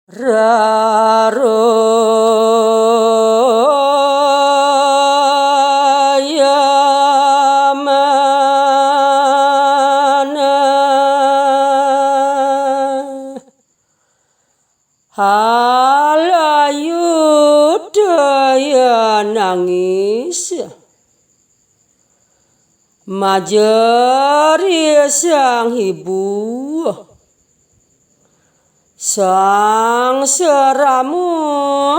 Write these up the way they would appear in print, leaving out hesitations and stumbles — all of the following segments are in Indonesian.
Raro mana halayu daya nangis majeri sang ibu sang seramu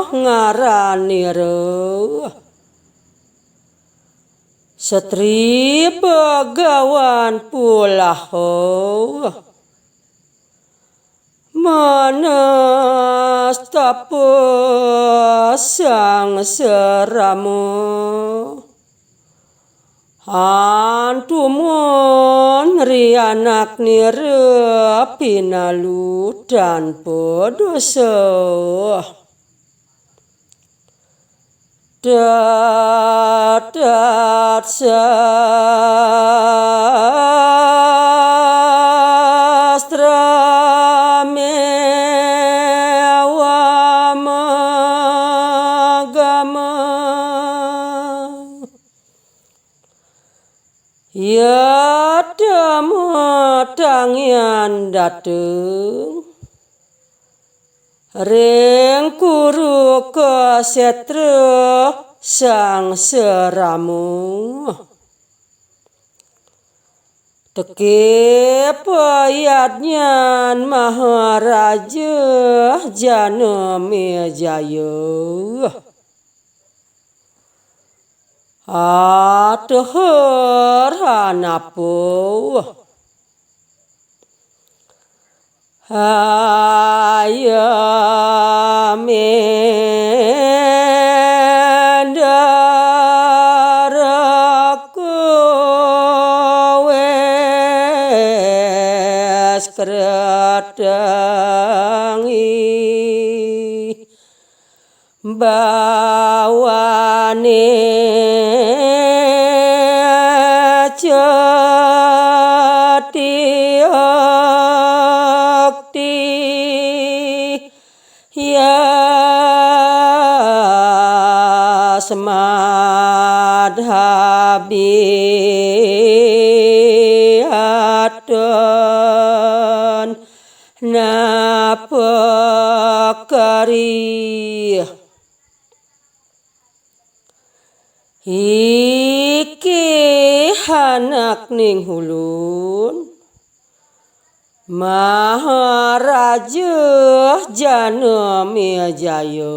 ngarani reuh setri begawan pulaho manas tapus sang seramu antumun rianak nire pinalu dan pedoso dadat sastra mewah magama ya damatangyan dateng ring kuru kesetra sang seramu teke payatnyan maharaja Janamejaya atuhur hanapu ayamendaraku wes kedatangi bawane cetiakti ya semadhabi aton napakari iki hanak ning hulun Maharaja Janamejaya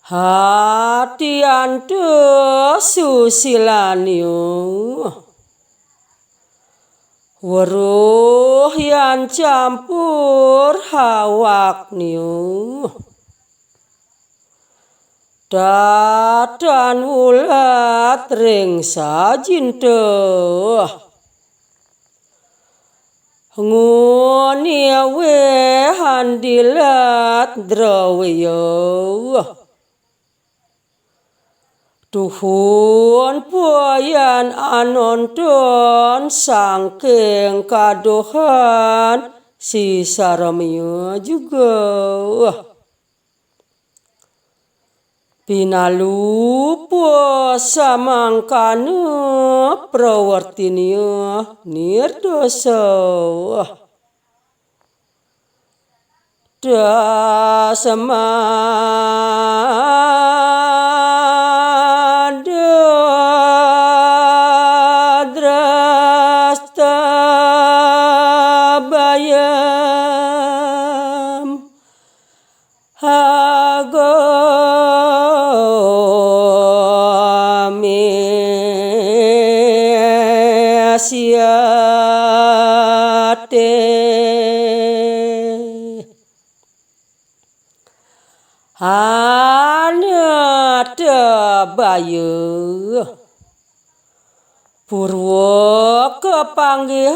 hati antu susilanyo weruh yan campur hawaknyo datan ulat ring sajinta nguni wehan dilat drawiyo tuhun puyan anonton sangking kadohan si saramya juga pinalu puasa mangkana prawartinya nirdosa dasamada drasta bayam siate anata bayu purwa kepanggih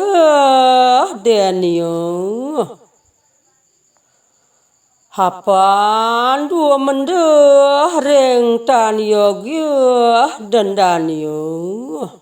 denyo hapan dua mendah ring tan yogya dandanyo